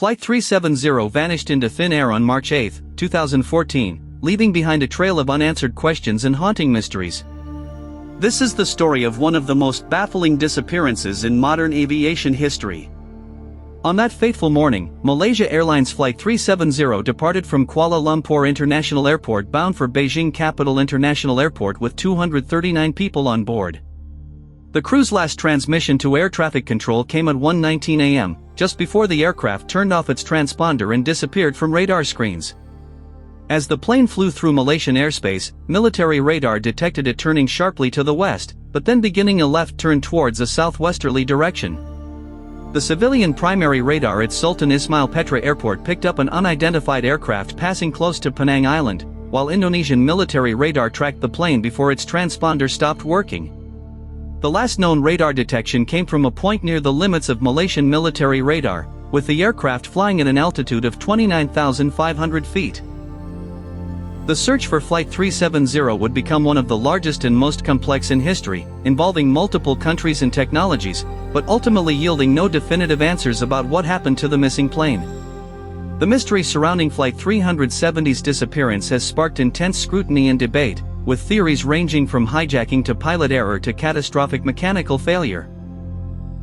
Flight 370 vanished into thin air on March 8, 2014, leaving behind a trail of unanswered questions and haunting mysteries. This is the story of one of the most baffling disappearances in modern aviation history. On that fateful morning, Malaysia Airlines Flight 370 departed from Kuala Lumpur International Airport bound for Beijing Capital International Airport with 239 people on board. The crew's last transmission to air traffic control came at 1:19 a.m., just before the aircraft turned off its transponder and disappeared from radar screens. As the plane flew through Malaysian airspace, military radar detected it turning sharply to the west, but then beginning a left turn towards a southwesterly direction. The civilian primary radar at Sultan Ismail Petra Airport picked up an unidentified aircraft passing close to Penang Island, while Indonesian military radar tracked the plane before its transponder stopped working. The last known radar detection came from a point near the limits of Malaysian military radar, with the aircraft flying at an altitude of 29,500 feet. The search for Flight 370 would become one of the largest and most complex in history, involving multiple countries and technologies, but ultimately yielding no definitive answers about what happened to the missing plane. The mystery surrounding Flight 370's disappearance has sparked intense scrutiny and debate, with theories ranging from hijacking to pilot error to catastrophic mechanical failure.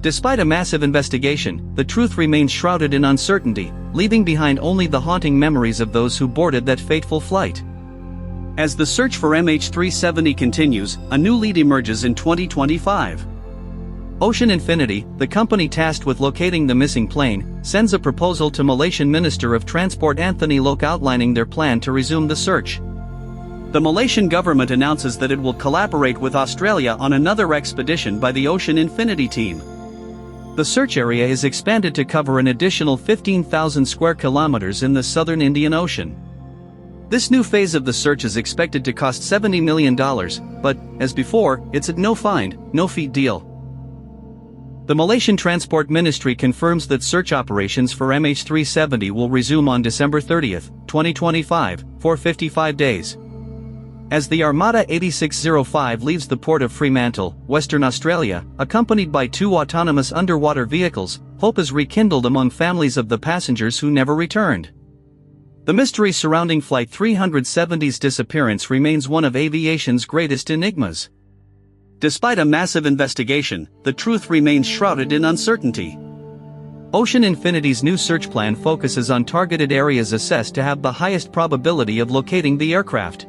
Despite a massive investigation, the truth remains shrouded in uncertainty, leaving behind only the haunting memories of those who boarded that fateful flight. As the search for MH370 continues, a new lead emerges in 2025. Ocean Infinity, the company tasked with locating the missing plane, sends a proposal to Malaysian Minister of Transport Anthony Loke outlining their plan to resume the search. The Malaysian government announces that it will collaborate with Australia on another expedition by the Ocean Infinity team. The search area is expanded to cover an additional 15,000 square kilometers in the southern Indian Ocean. This new phase of the search is expected to cost $70 million, but, as before, it's a no find, no feat deal. The Malaysian Transport Ministry confirms that search operations for MH370 will resume on December 30, 2025, for 55 days. As the Armada 8605 leaves the port of Fremantle, Western Australia, accompanied by 2 autonomous underwater vehicles, hope is rekindled among families of the passengers who never returned. The mystery surrounding Flight 370's disappearance remains one of aviation's greatest enigmas. Despite a massive investigation, the truth remains shrouded in uncertainty. Ocean Infinity's new search plan focuses on targeted areas assessed to have the highest probability of locating the aircraft.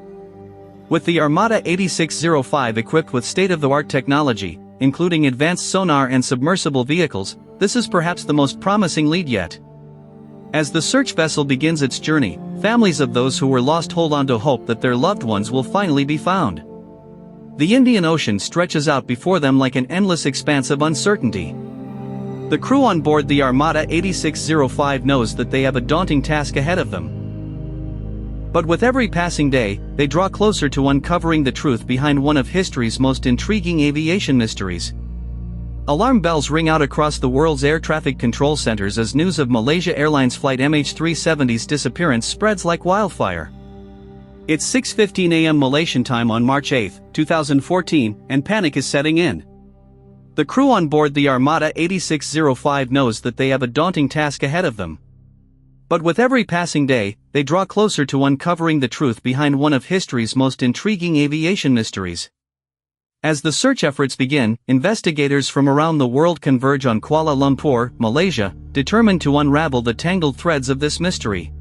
With the Armada 8605 equipped with state-of-the-art technology, including advanced sonar and submersible vehicles, this is perhaps the most promising lead yet. As the search vessel begins its journey, families of those who were lost hold on to hope that their loved ones will finally be found. The Indian Ocean stretches out before them like an endless expanse of uncertainty. The crew on board the Armada 8605 knows that they have a daunting task ahead of them. But with every passing day, they draw closer to uncovering the truth behind one of history's most intriguing aviation mysteries. Alarm bells ring out across the world's air traffic control centers as news of Malaysia Airlines Flight MH370's disappearance spreads like wildfire. It's 6:15 a.m. Malaysian time on March 8, 2014, and panic is setting in. The crew on board the Armada 8605 knows that they have a daunting task ahead of them. But with every passing day, they draw closer to uncovering the truth behind one of history's most intriguing aviation mysteries. As the search efforts begin, investigators from around the world converge on Kuala Lumpur, Malaysia, determined to unravel the tangled threads of this mystery.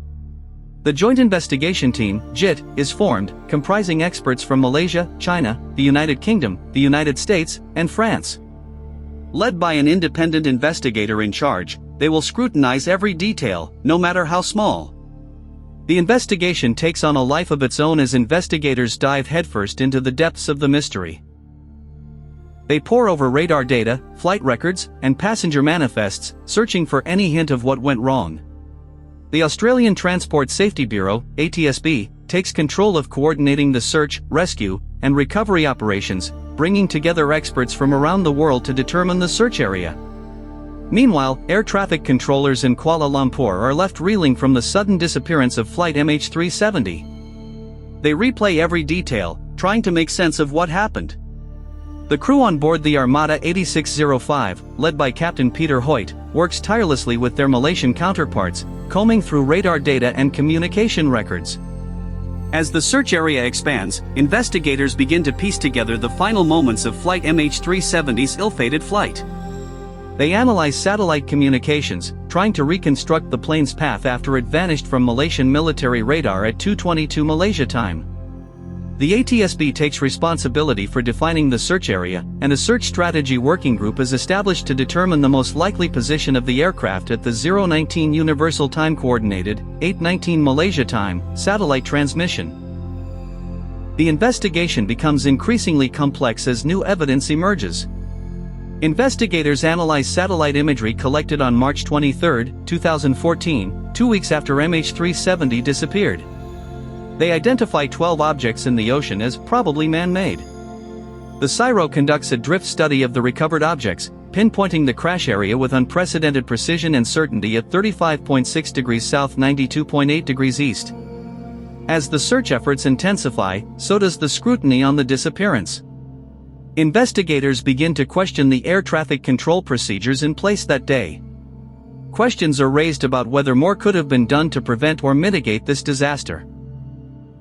The Joint Investigation Team, JIT, is formed, comprising experts from Malaysia, China, the United Kingdom, the United States, and France. Led by an independent investigator in charge, they will scrutinize every detail, no matter how small. The investigation takes on a life of its own as investigators dive headfirst into the depths of the mystery. They pore over radar data, flight records, and passenger manifests, searching for any hint of what went wrong. The Australian Transport Safety Bureau, ATSB, takes control of coordinating the search, rescue, and recovery operations, bringing together experts from around the world to determine the search area. Meanwhile, air traffic controllers in Kuala Lumpur are left reeling from the sudden disappearance of Flight MH370. They replay every detail, trying to make sense of what happened. The crew on board the Armada 8605, led by Captain Peter Hoyt, works tirelessly with their Malaysian counterparts, combing through radar data and communication records. As the search area expands, investigators begin to piece together the final moments of Flight MH370's ill-fated flight. They analyze satellite communications, trying to reconstruct the plane's path after it vanished from Malaysian military radar at 2:22 Malaysia time. The ATSB takes responsibility for defining the search area, and a search strategy working group is established to determine the most likely position of the aircraft at the 019 Universal Time Coordinated, 8:19 Malaysia time, satellite transmission. The investigation becomes increasingly complex as new evidence emerges. Investigators analyze satellite imagery collected on March 23, 2014, 2 weeks after MH370 disappeared. They identify 12 objects in the ocean as probably man-made. The CSIRO conducts a drift study of the recovered objects, pinpointing the crash area with unprecedented precision and certainty at 35.6 degrees south 92.8 degrees east. As the search efforts intensify, so does the scrutiny on the disappearance. Investigators begin to question the air traffic control procedures in place that day. Questions are raised about whether more could have been done to prevent or mitigate this disaster.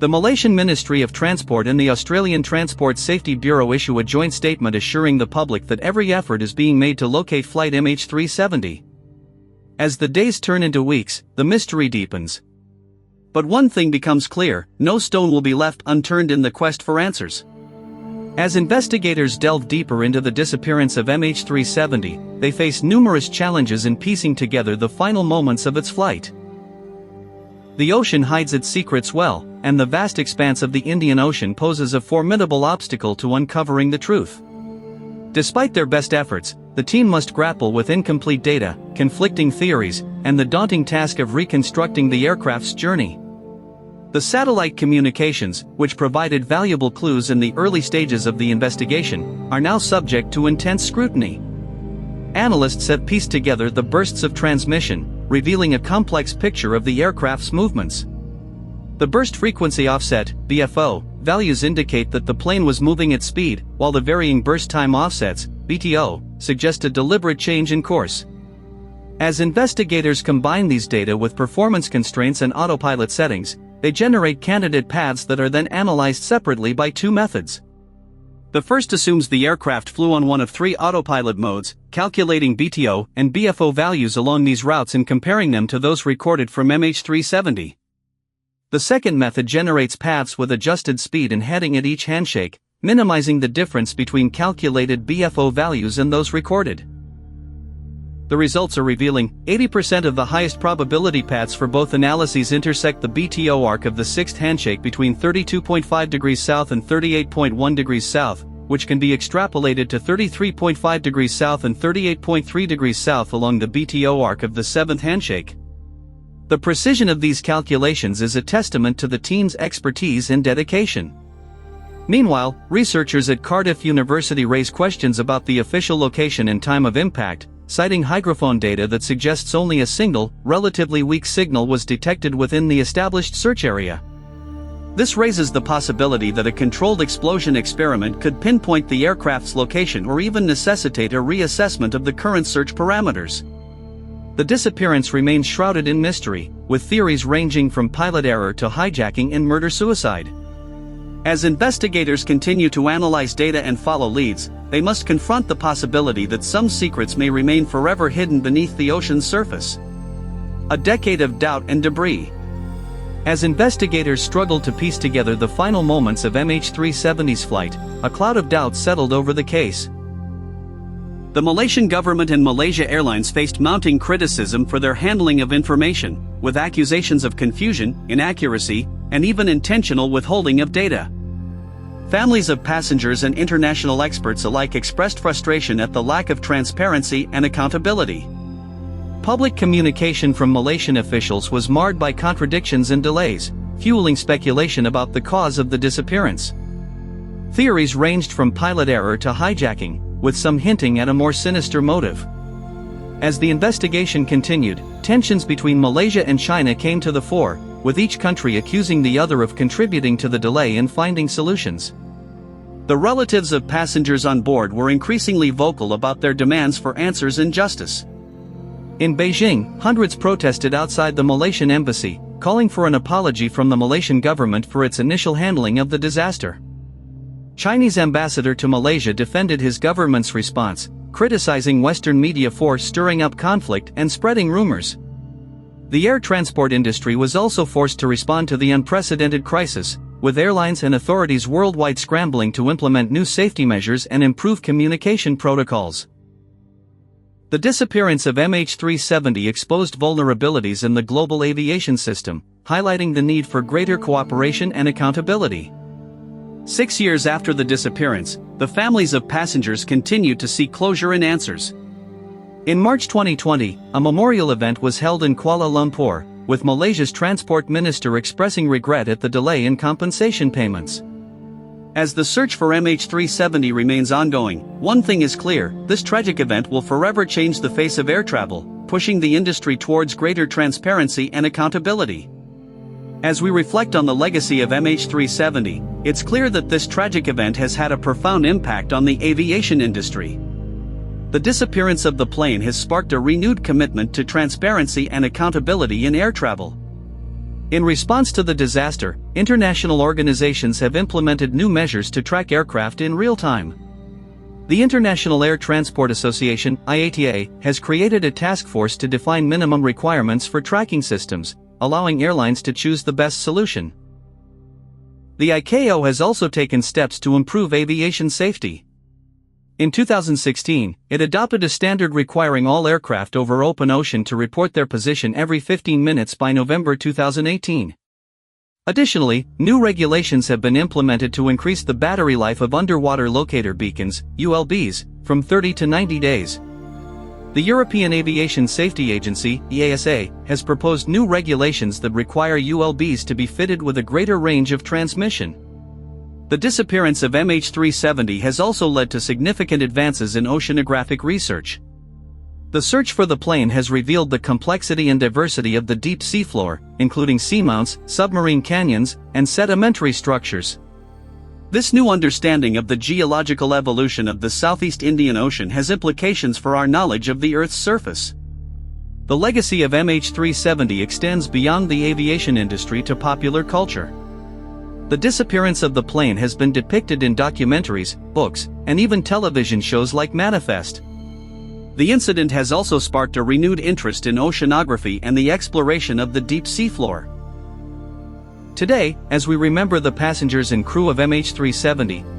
The Malaysian Ministry of Transport and the Australian Transport Safety Bureau issue a joint statement assuring the public that every effort is being made to locate Flight MH370. As the days turn into weeks, the mystery deepens. But one thing becomes clear: no stone will be left unturned in the quest for answers. As investigators delve deeper into the disappearance of MH370, they face numerous challenges in piecing together the final moments of its flight. The ocean hides its secrets well, and the vast expanse of the Indian Ocean poses a formidable obstacle to uncovering the truth. Despite their best efforts, the team must grapple with incomplete data, conflicting theories, and the daunting task of reconstructing the aircraft's journey. The satellite communications, which provided valuable clues in the early stages of the investigation, are now subject to intense scrutiny. Analysts have pieced together the bursts of transmission, revealing a complex picture of the aircraft's movements. The burst frequency offset, BFO, values indicate that the plane was moving at speed, while the varying burst time offsets, BTO, suggest a deliberate change in course. As investigators combine these data with performance constraints and autopilot settings, they generate candidate paths that are then analyzed separately by two methods. The first assumes the aircraft flew on one of three autopilot modes, calculating BTO and BFO values along these routes and comparing them to those recorded from MH370. The second method generates paths with adjusted speed and heading at each handshake, minimizing the difference between calculated BFO values and those recorded. The results are revealing: 80% of the highest probability paths for both analyses intersect the BTO arc of the sixth handshake between 32.5 degrees south and 38.1 degrees south, which can be extrapolated to 33.5 degrees south and 38.3 degrees south along the BTO arc of the seventh handshake. The precision of these calculations is a testament to the team's expertise and dedication. Meanwhile, researchers at Cardiff University raise questions about the official location and time of impact, citing hydrophone data that suggests only a single, relatively weak signal was detected within the established search area. This raises the possibility that a controlled explosion experiment could pinpoint the aircraft's location or even necessitate a reassessment of the current search parameters. The disappearance remains shrouded in mystery, with theories ranging from pilot error to hijacking and murder-suicide. As investigators continue to analyze data and follow leads, they must confront the possibility that some secrets may remain forever hidden beneath the ocean's surface. A decade of doubt and debris. As investigators struggled to piece together the final moments of MH370's flight, a cloud of doubt settled over the case. The Malaysian government and Malaysia Airlines faced mounting criticism for their handling of information, with accusations of confusion, inaccuracy, and even intentional withholding of data. Families of passengers and international experts alike expressed frustration at the lack of transparency and accountability. Public communication from Malaysian officials was marred by contradictions and delays, fueling speculation about the cause of the disappearance. Theories ranged from pilot error to hijacking, with some hinting at a more sinister motive. As the investigation continued, tensions between Malaysia and China came to the fore, with each country accusing the other of contributing to the delay in finding solutions. The relatives of passengers on board were increasingly vocal about their demands for answers and justice. In Beijing, hundreds protested outside the Malaysian embassy, calling for an apology from the Malaysian government for its initial handling of the disaster. Chinese ambassador to Malaysia defended his government's response, criticizing Western media for stirring up conflict and spreading rumors. The air transport industry was also forced to respond to the unprecedented crisis, with airlines and authorities worldwide scrambling to implement new safety measures and improve communication protocols. The disappearance of MH370 exposed vulnerabilities in the global aviation system, highlighting the need for greater cooperation and accountability. 6 years after the disappearance, the families of passengers continued to seek closure and answers. In March 2020, a memorial event was held in Kuala Lumpur, with Malaysia's Transport Minister expressing regret at the delay in compensation payments. As the search for MH370 remains ongoing, one thing is clear: this tragic event will forever change the face of air travel, pushing the industry towards greater transparency and accountability. As we reflect on the legacy of MH370, it's clear that this tragic event has had a profound impact on the aviation industry. The disappearance of the plane has sparked a renewed commitment to transparency and accountability in air travel. In response to the disaster, international organizations have implemented new measures to track aircraft in real time. The International Air Transport Association (IATA) has created a task force to define minimum requirements for tracking systems, allowing airlines to choose the best solution. The ICAO has also taken steps to improve aviation safety. In 2016, it adopted a standard requiring all aircraft over open ocean to report their position every 15 minutes by November 2018. Additionally, new regulations have been implemented to increase the battery life of underwater locator beacons, ULBs, from 30 to 90 days. The European Aviation Safety Agency, EASA, has proposed new regulations that require ULBs to be fitted with a greater range of transmission. The disappearance of MH370 has also led to significant advances in oceanographic research. The search for the plane has revealed the complexity and diversity of the deep seafloor, including seamounts, submarine canyons, and sedimentary structures. This new understanding of the geological evolution of the Southeast Indian Ocean has implications for our knowledge of the Earth's surface. The legacy of MH370 extends beyond the aviation industry to popular culture. The disappearance of the plane has been depicted in documentaries, books, and even television shows like Manifest. The incident has also sparked a renewed interest in oceanography and the exploration of the deep seafloor. Today, as we remember the passengers and crew of MH370,